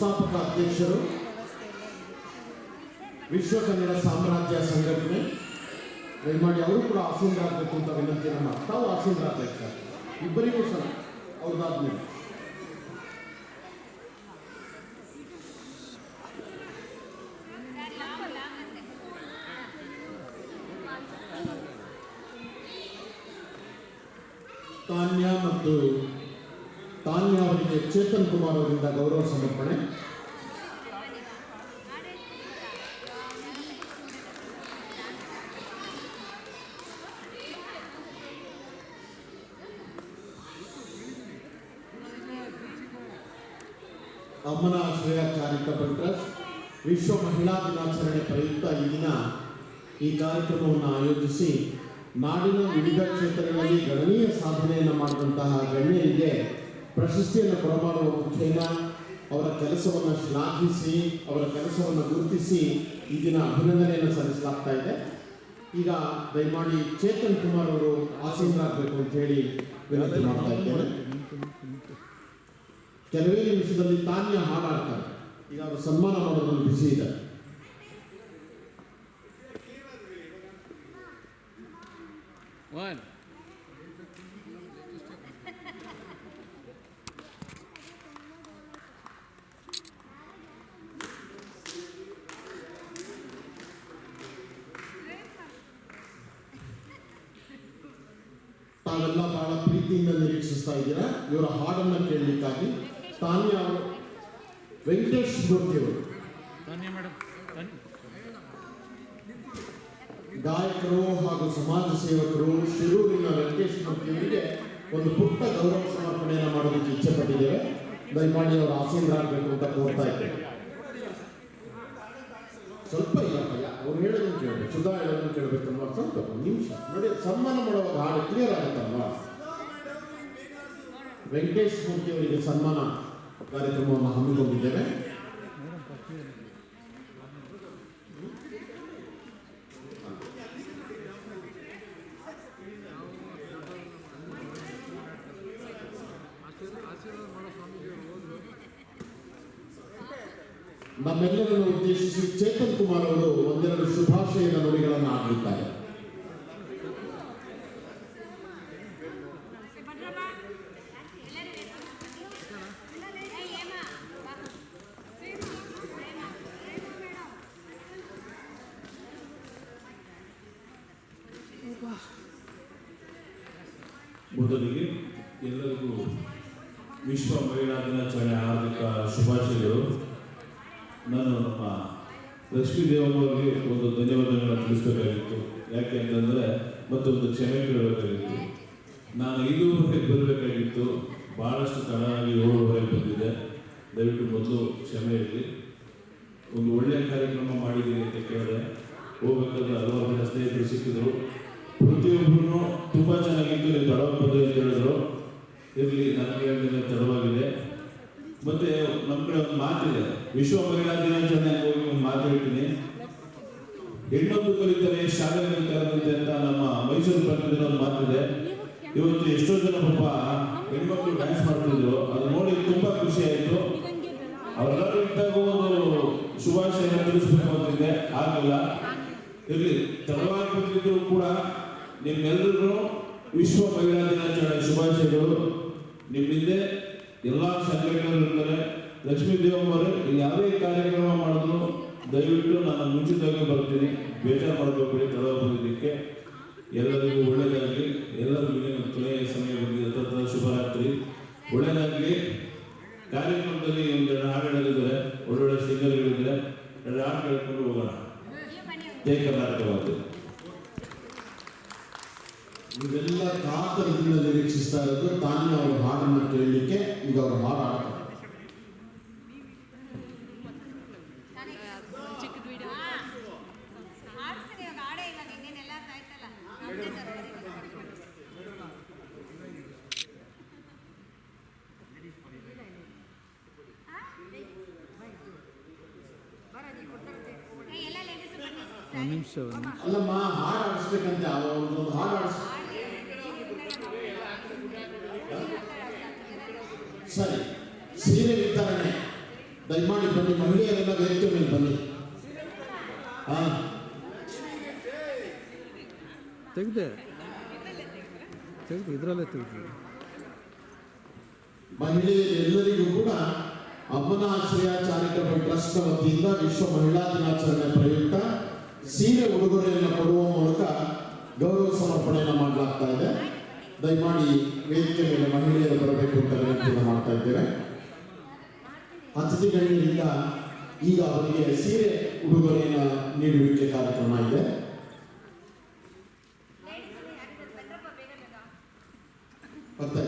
ಸಂಸ್ಥಾಪಕ ಅಧ್ಯಕ್ಷರು, ವಿಶ್ವ ಕನ್ನಡ ಸಾಮ್ರಾಜ್ಯ ಸಂಘಟನೆ. ದಯಮಾಡಿ ಅವರು ಕೂಡ ಆಸೀನರಾಗಬೇಕು ಅಂತ ವಿನಂತಿಯನ್ನು ಮಾಡಿ. ತಾವು ಆಸೀನರಾಗಬೇಕು, ಇಬ್ಬರಿಗೂ ಸಹ ಅವ್ರದ್ದಾದ್ಮೇಲೆ. ತಾನ್ಯ ಅವರಿಗೆ ಚೇತನ್ ಕುಮಾರ್ ಅವರಿಂದ ಗೌರವ ಸಮರ್ಪಣೆ. ಅಮ್ಮನ ಆಶ್ರಯ ಚಾರಿಟಬಲ್ ಟ್ರಸ್ಟ್ ವಿಶ್ವ ಮಹಿಳಾ ದಿನಾಚರಣೆ ಪ್ರಯುಕ್ತ ಈ ದಿನ ಈ ಕಾರ್ಯಕ್ರಮವನ್ನು ಆಯೋಜಿಸಿ ನಾಡಿನ ವಿವಿಧ ಕ್ಷೇತ್ರಗಳಲ್ಲಿ ಗಣನೀಯ ಸಾಧನೆಯನ್ನು ಮಾಡಿದಂತಹ ಗಣ್ಯರಿಗೆ ಪ್ರಶಸ್ತಿಯನ್ನು ಕೊಡಮಾಡುವ ಮುಖೇನ ಅವರ ಕೆಲಸವನ್ನು ಶ್ಲಾಘಿಸಿ, ಅವರ ಕೆಲಸವನ್ನು ಗುರುತಿಸಿ ಈ ದಿನ ಅಭಿನಂದನೆಯನ್ನು ಸಲ್ಲಿಸಲಾಗ್ತಾ ಇದೆ. ಈಗ ದಯಮಾಡಿ ಚೇತನ್ ಕುಮಾರ್ ಅವರು ಆಸೀನರಾಗಬೇಕು ಅಂತ ಹೇಳಿ ವಿನಂತಿ ಮಾಡ್ತಾ ಇದ್ದೇವೆ. ಕೆಲವೇ ನಿಮಿಷದಲ್ಲಿ ತಾನ್ಯ ಹಾಡಾಡ್ತಾರೆ. ಈಗ ಅವರು ಸನ್ಮಾನ ಮಾಡೋದನ್ನು ಬಿಸಿ ಇದೆ. ತಾವೆಲ್ಲ ಬಹಳ ಪ್ರೀತಿಯಿಂದ ನಿರೀಕ್ಷಿಸ್ತಾ ಇದ್ದೀರಾ ಇವರ ಹಾಡನ್ನು ಕೇಳಲಿಕ್ಕಾಗಿ. ತಾನ್ಯ ಅವರು, ವೆಂಕಟೇಶ್ ಮೂರ್ತಿ ಅವರು ಗಾಯಕರು ಹಾಗೂ ಸಮಾಜ ಸೇವಕರು ಶಿರೂರಿನ ವೆಂಕಟೇಶ್ ಮೂರ್ತಿ ಅವರಿಗೆ ಒಂದು ಪುಟ್ಟ ಗೌರವ ಸಮರ್ಪಣೆಯನ್ನು ಮಾಡೋದಕ್ಕೆ ಇಚ್ಛೆ ಪಟ್ಟಿದ್ದೇವೆ. ದಯಮಾಡಿ ಅವರು ಆಸೀನರಾಗಬೇಕು ಅಂತ ಕೋರ್ತಾ ಇದ್ದೇವೆ. ಸ್ವಲ್ಪ ಇಲ್ಲಪ್ಪ, ಅವ್ರು ಹೇಳೋದನ್ನು ಕೇಳಬೇಕು, ಸುಧಾ ಹೇಳೋದನ್ನು ಕೇಳಬೇಕಲ್ವಾ? ಸ್ವಲ್ಪ ನಿಮಿಷ ನೋಡಿ, ಸನ್ಮಾನ ಮಾಡುವಾಗ ಹಾಡು ಕ್ಲಿಯರ್ ಆಗುತ್ತಲ್ವಾ? ವೆಂಕಟೇಶ್ ಮೂರ್ತಿ ಅವರಿಗೆ ಸನ್ಮಾನ ಕಾರ್ಯಕ್ರಮವನ್ನು ಹಮ್ಮಿಕೊಂಡಿದ್ದೇವೆ. ನಮ್ಮೆಲ್ಲರನ್ನು ಉದ್ದೇಶಿಸಿ ಚೇತನ್ ಕುಮಾರ್ ಅವರು ಒಂದೆರಡು ಶುಭಾಶಯದ ನುಡಿಗಳನ್ನು ಆಡಲಿದ್ದಾರೆ. ಮೊದಲಿಗೆ ಎಲ್ಲರಿಗೂ ವಿಶ್ವ ಮಹಿಳಾ ದಿನಾಚರಣೆ ಹಾರ್ದಿಕ ಶುಭಾಶಯಗಳು. ನಾನು ನಮ್ಮ ಲಕ್ಷ್ಮೀ ದೇವಮ್ಮವ್ರಿಗೆ ಒಂದು ಧನ್ಯವಾದಗಳನ್ನು ತಿಳಿಸಬೇಕಾಗಿತ್ತು. ಯಾಕೆ ಅಂತಂದರೆ ಮತ್ತೊಂದು ಕ್ಷಮೆ ಕೇಳಬೇಕಾಗಿತ್ತು. ನಾನು 5:30 ಬರಬೇಕಾಗಿತ್ತು, ಭಾಳಷ್ಟು ತಡವಾಗಿ 7:30 ಬಂದಿದೆ. ದಯವಿಟ್ಟು ಮೊದಲು ಕ್ಷಮೆ ಇರಲಿ. ಒಂದು ಒಳ್ಳೆಯ ಕಾರ್ಯಕ್ರಮ ಮಾಡಿದ್ದೀನಿ ಅಂತ ಕೇಳಿದೆ. ಹೋಗ್ಬೇಕಾದ್ರೆ ಹಲವಾರು ಜನ ಸ್ನೇಹಿತರು ಸಿಕ್ಕಿದ್ರು. ಪ್ರತಿಯೊಬ್ಬರೂ ತುಂಬ ಚೆನ್ನಾಗಿತ್ತು, ನೀವು ತಡವಾಗಿ ಬಂದು ಅಂತ ಹೇಳಿದ್ರು. ಇರಲಿ, ನನಗೆ ತಡವಾಗಿದೆ. ಮತ್ತು ನಮ್ಮ ಕಡೆ ಒಂದು ಮಾತಿದೆ, ವಿಶ್ವ ಮಹಿಳಾ ದಿನಾಚರಣೆ ಹೋಗಿ ಒಂದು ಮಾತು ಹೇಳ್ತೀನಿ. ಹೆಣ್ಣೊಂದು ಕಲಿತರೆ ಶಾಲೆಯಲ್ಲಿ ಕಲಿತಂತೆ ಅಂತ ನಮ್ಮ ಮೈಸೂರು ಪ್ರಕರಣದಲ್ಲಿ ಒಂದು ಮಾತಿದೆ. ಇವತ್ತು ಎಷ್ಟೋ ಜನ ಪಾಪ ಹೆಣ್ಮಕ್ಳು ಡ್ಯಾನ್ಸ್ ಮಾಡ್ತಿದ್ರು, ಅದು ನೋಡಿ ತುಂಬ ಖುಷಿ ಆಯಿತು. ಅವರೆಲ್ಲರೂ ಇದ್ದಾಗ ಒಂದು ಶುಭಾಶಯ ತಿಳಿಸ್ಬೇಕು ಅಂತಿದ್ದೆ, ಆಗಲ್ಲ. ಇರಲಿ, ತಡವಾಗಿ ಬಂದಿದ್ರು ಕೂಡ ನಿಮ್ಮೆಲ್ಲರೂ ವಿಶ್ವ ಮಹಿಳಾ ದಿನಾಚರಣೆ ಶುಭಾಶಯಗಳು. ನಿಮ್ಮಿಂದೆ ಎಲ್ಲ ಸಂಘಟನೆಗಳು ಇರ್ತಾರೆ. ಲಕ್ಷ್ಮೀ ದೇವಮ್ಮವರು ಯಾವುದೇ ಕಾರ್ಯಕ್ರಮ ಮಾಡಿದ್ರು ದಯವಿಟ್ಟು ನಾನು ಮುಂಚಿತವಾಗಿ ಬರ್ತೀನಿ, ಬೇಜಾರು ಮಾಡಬೇಡಿ ತಡವಾಗಿ ಬಂದಿದ್ದಕ್ಕೆ. ಎಲ್ಲರಿಗೂ ಒಳ್ಳೆಯದಾಗಲಿ. ಎಲ್ಲರಿಗೂ ಕೊನೆಯ ಸಮಯ ಬಂದಿದೆ. ಶುಭರಾತ್ರಿ, ಒಳ್ಳೆಯದಾಗಲಿ. ಕಾರ್ಯಕ್ರಮದಲ್ಲಿ ಒಂದೆರಡು ಹಾಡುಗಳಿದ್ದಾರೆ, ಒಳ್ಳೊಳ್ಳೆ ಸಿಂಗರ್ಗಳಿದ್ದಾರೆ. 2 ಹಾಡು ಹೇಳ್ಕೊಂಡು ಹೋಗೋಣ. ಜೈ ಕರ್ನಾಟಕವಾದ. ಇವೆಲ್ಲ ಕಾತರದಿಂದ ನಿರೀಕ್ಷಿಸ್ತಾ ಇರೋದು ತಾನ್ಯ ಅವರ ಹಾಡನ್ನು ಕೇಳಲಿಕ್ಕೆ. ಈಗ ಅವರು ಹಾಡು ಹಾಡ್ತಾರೆ. ಅಲ್ಲಮ್ಮ, ಹಾಡು ಆಡಿಸ್ಬೇಕಂತೆ. ಒಂದು ಹಾಡು ಆಡಿಸ್ ಸರಿ. ಸೀರೆ ವಿತರಣೆ ದಯಮಾಡಿ ಬನ್ನಿ, ಮಹಿಳೆಯರೆಲ್ಲ ವೇದಿಕೆ ಮೇಲೆ ಬನ್ನಿ. ತೆಗೆದೆ ಇದರಲ್ಲೇ ತೆಗೆದು ಮಹಿಳೆಯರೆಲ್ಲರಿಗೂ ಕೂಡ ಅಮ್ಮನ ಆಶ್ರಯ ಚಾರಿಟಬಲ್ ಟ್ರಸ್ಟ್ ವತಿಯಿಂದ ವಿಶ್ವ ಮಹಿಳಾ ದಿನಾಚರಣೆ ಪ್ರಯುಕ್ತ ಸೀರೆ ಉಡುಗೊರೆಯನ್ನು ಕೊಡುವ ಮೂಲಕ ಗೌರವ ಸಮರ್ಪಣೆಯನ್ನು ಮಾಡಲಾಗ್ತಾ ಇದೆ. ದಯಮಾಡಿ ವೇದಿಕೆ ಮೇಲೆ ಮಹಿಳೆಯರು ಬರಬೇಕು ಅಂತ ವಿನಂತಿಯನ್ನು ಮಾಡ್ತಾ ಇದ್ದೇವೆ. ಅತಿಥಿ ಗಣ್ಯರಿಂದ ಈಗ ಅವರಿಗೆ ಸೀರೆ ಉಡುಗೊರೆಯನ್ನು ನೀಡುವಿಕೆ ಕಾರ್ಯಕ್ರಮ ಇದೆ. ಮತ್ತೆ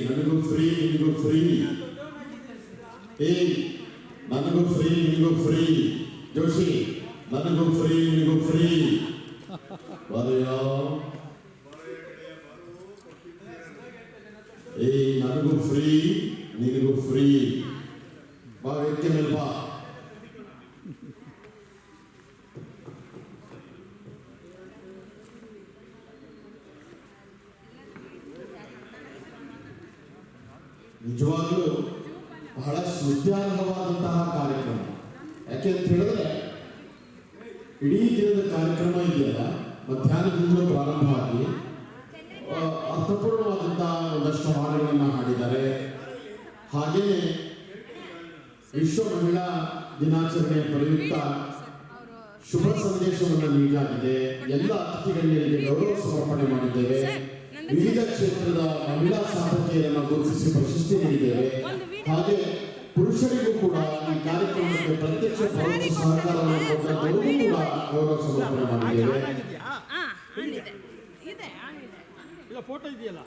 ನನಗೂ ಫ್ರೀ, ನಿನಗೂ ಫ್ರೀ. ನನಗೂ ಫ್ರೀ, ನಿನಗೂ ಫ್ರೀ. ಜೋಶಿ, ನನಗೂ ಫ್ರೀ, ನಿನಗೂ ಫ್ರೀ. ಬರೆಯೋ ನನಗೂ ಫ್ರೀ, ನಿನಗೂ ಫ್ರೀ. ಬಾ ವೇದಿಕೆ ಮೇಲೆ ಬಾ. ನಿಜವಾಗ್ಲೂ ಬಹಳ ಶ್ರದ್ಧಾರ್ಹವಾದಂತಹ ಕಾರ್ಯಕ್ರಮ. ಯಾಕೆ ಅಂತ ಹೇಳಿದ್ರೆ ಇಡೀ ದಿನದ ಕಾರ್ಯಕ್ರಮ ಇದೆಯಲ್ಲ, ಮಧ್ಯಾಹ್ನದಿಂದ ಪ್ರಾರಂಭವಾಗಿ ಅರ್ಥಪೂರ್ಣವಾದಂತಹ ಒಂದಷ್ಟು ಹಾಡುಗಳನ್ನು ಹಾಡಿದ್ದಾರೆ. ಹಾಗೆಯೇ ವಿಶ್ವ ಮಹಿಳಾ ದಿನಾಚರಣೆಯ ಪ್ರಯುಕ್ತ ಶುಭ ಸಂದೇಶವನ್ನು ನೀಡಲಾಗಿದೆ. ಎಲ್ಲ ಅತಿಥಿಗಳಿಗೆ ಗೌರವ ಸಮರ್ಪಣೆ ಮಾಡಿದ್ದೇವೆ. ವಿವಿಧ ಕ್ಷೇತ್ರದ ಮಹಿಳಾ ಸಾಧಕಿಯರನ್ನು ಗುರುತಿಸಿ ಪ್ರಶಸ್ತಿ ನೀಡಿದ್ದೇವೆ. ಹಾಗೆ ಪುರುಷರಿಗೂ ಕೂಡ ಈ ಕಾರ್ಯಕ್ರಮಕ್ಕೆ ಪ್ರತ್ಯಕ್ಷ ಸಹಕಾರವನ್ನು ಕೊಟ್ಟವರಿಗೂ ಕೂಡ ಗೌರವ ಸಮರ್ಪಣೆ ಮಾಡಿದ್ದೇವೆ. ಫೋಟೋ ಇದೆಯಲ್ಲ,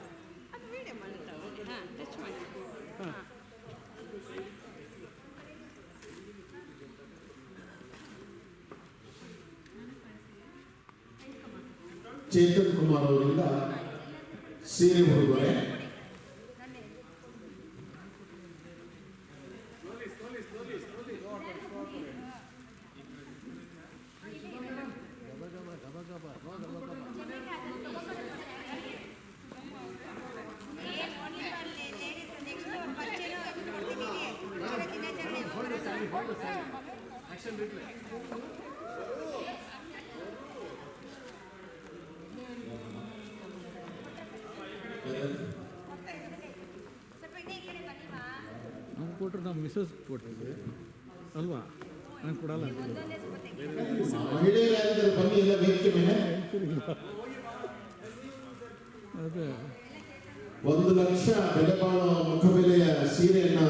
ಚೇತನ್ ಕುಮಾರ್ ಅವರಿಂದ ಸೀರೆ ಉಡುಗೊರೆ. ನಮ್ಗೆ ಕೊಟ್ಟರೆ ನಮ್ಮ ಮಿಸಸ್ ಕೊಟ್ಟಿದ್ದೆ ಅಲ್ವಾ, ನಂಗೆ ಕೊಡಲ್ಲ. ಮಹಿಳೆಯರಾಗಿದ್ದರೆ ಬನ್ನಿ ಎಲ್ಲ ವೇದಿಕೆ ಮೇಲೆ. ಅದೇ 1 ಲಕ್ಷ ಬೆಲೆ ಬಾಳುವ ಮುಖಬೆಲೆಯ ಸೀರೆಯನ್ನ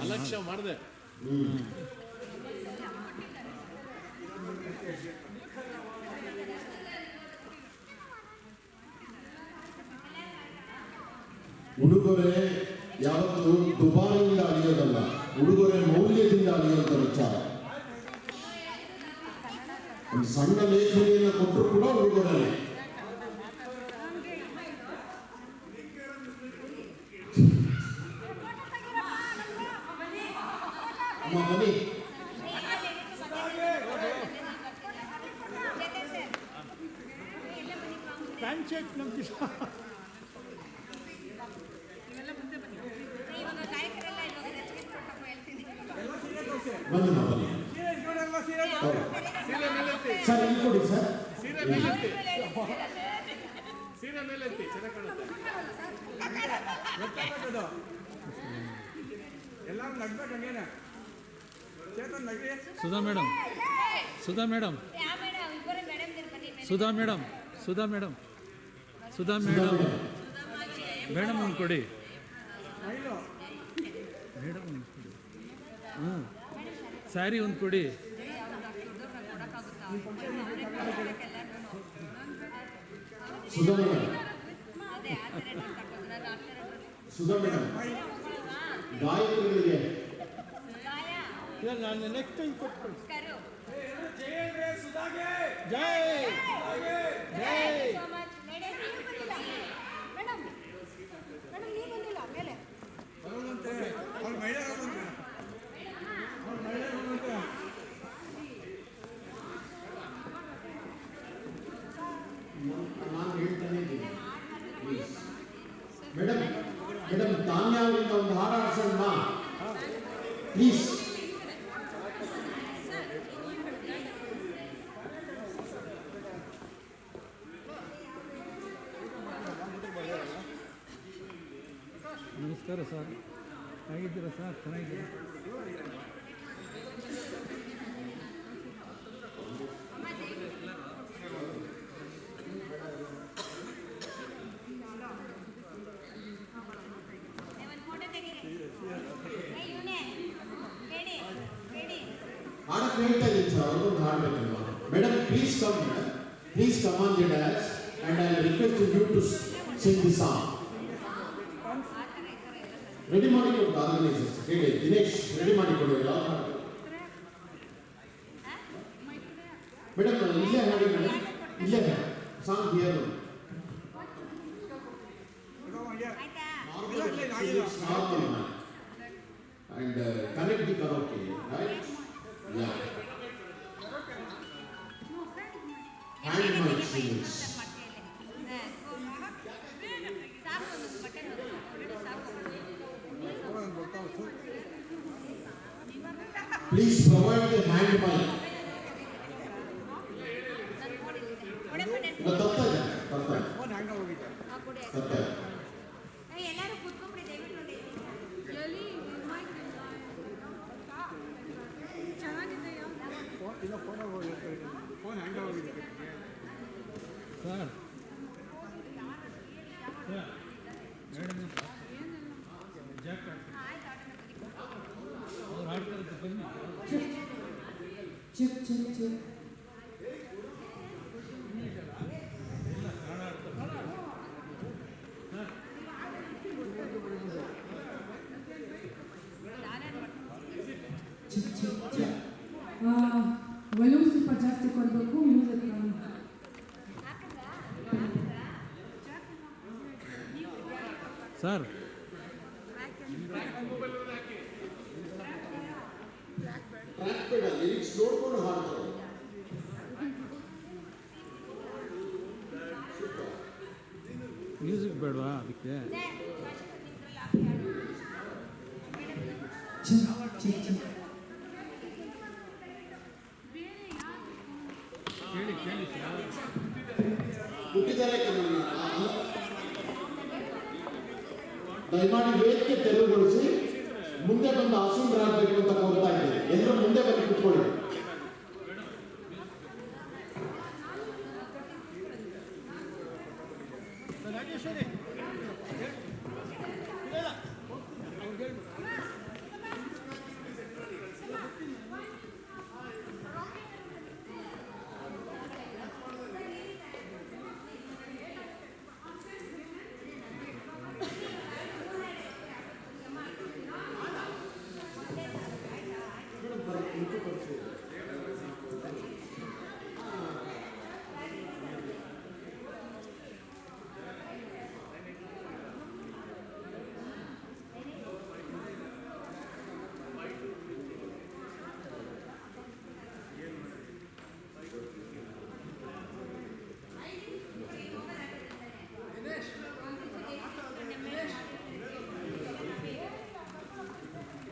ಅಲಕ್ಷ್ಯ ಮಾಡಿದೆ. ಉಡುಗೊರೆ ಯಾವತ್ತು ದುಬಾರಿಯಿಂದ ಅಳಿಯೋದಲ್ಲ, ಉಡುಗೊರೆ ಮೌಲ್ಯದಿಂದ ಅಳಿಯುವಂತ ವಿಚಾರ. ಒಂದು ಸಣ್ಣ ಲೇಖನಿಯನ್ನು ಕೊಟ್ಟರು ಕೂಡ ಉಡುಗೊರೆ. ಬನ್ನಿ. ಪ್ಯಾಂಟ್ ಶರ್ಟ್ ನಮ್ಮ ಬನ್ನಿ ಬನ್ನಿ ಸರ್, ಇಲ್ಲಿ ಕೊಡಿ sir. Sudha madam, Sudha madam, Sudha madam, Sudha madam, Sudha madam, madam ಒಂದು ಕೊಡಿ, ಮೇಡಮ್ ಒಂದು ಕೊಡಿ. ಹ್ಞೂ, ಸ್ಯಾರಿ ಒಂದು ಕೊಡಿ. ಸುಧಾ ಮೇಡಮ್, ಸುಧಾ ಮೇಡಮ್, ಗಾಯಕರಿಗೆ ನಾನು ನೆಕ್ಸ್ಟ್ ಟೈಮ್ ಕೊಟ್ಟು ಜೈ ಜೈ. ಪ್ಲೀಸ್. ನಮಸ್ಕಾರ ಸರ್, ಹೇಗಿದ್ದೀರಾ ಸರ್? ಚೆನ್ನಾಗಿದ್ದೀರಾ? ಹಾಡಕ್ಕೆ ಹೇಳ್ತಾ ಇದ್ದೀನಿ ಸರ್, ಅವ್ರಿಗೊಂದು ಹಾಡಬೇಕಲ್ವಾ? Madam please come on the dash and I request you to sing the song. Ready ಮಾಡಿಕೊಡು ಆರ್ಗನೈಸರ್ಸ್, ಹೇಳಿ ದಿನೇಶ್ ರೆಡಿ ಮಾಡಿಕೊಡು. ಯಾವ ಹಾಡು ಮೇಡಮ್? ಇಲ್ಲೇ ಹಾಡಿ ಮೇಡಮ್, ಇಲ್ಲೇ ಹಾಡಿ song here. And connect the karaoke, right? Yeah. Hand mic singers. Please provide the hand mic. ತರ್ತಾ ಎಲ್ಲರೂ ಕೂತ್ಕೊಂಡ್ಬಿಡಿ ದಯವಿಟ್ಟು ನೋಡಿ. ಚೆನ್ನಾಗಿದೆಯಾ? ಸರ್ ಜಾಕ್ ಅವ್ರು ಆಡ್ತಾರೆ ಬನ್ನಿ. Check check check. ವಾಲ್ಯೂಮ್ ಸ್ವಲ್ಪ ಜಾಸ್ತಿ ಕೊಡಬೇಕು. ಮ್ಯೂಸಿಕ್ ಸರ್ ಲಿರಿಕ್ಸ್ ನೋಡ್ಕೊಂಡು ಹಾಡ್ತಾರೆ. ಮ್ಯೂಸಿಕ್ ಬೇಡವಾ ಅದಕ್ಕೆ? Check check check. ಕೇಳಿ ಕೇಳಿ ಸರ್. ಹುಟ್ಟಿದರೆ ದಯಮಾಡಿ ವೇದಿಕೆ ತೆರವುಗೊಳಿಸಿ ಮುಂದೆ ಬಂದು ಆಸೀನರಾಗಬೇಕು ಅಂತ ಕೋರ್ತಾ ಇದ್ದೇನೆ. ಎಲ್ಲರೂ ಮುಂದೆ ಬಂದು ಕೂತ್ಕೊಳ್ಳಿ.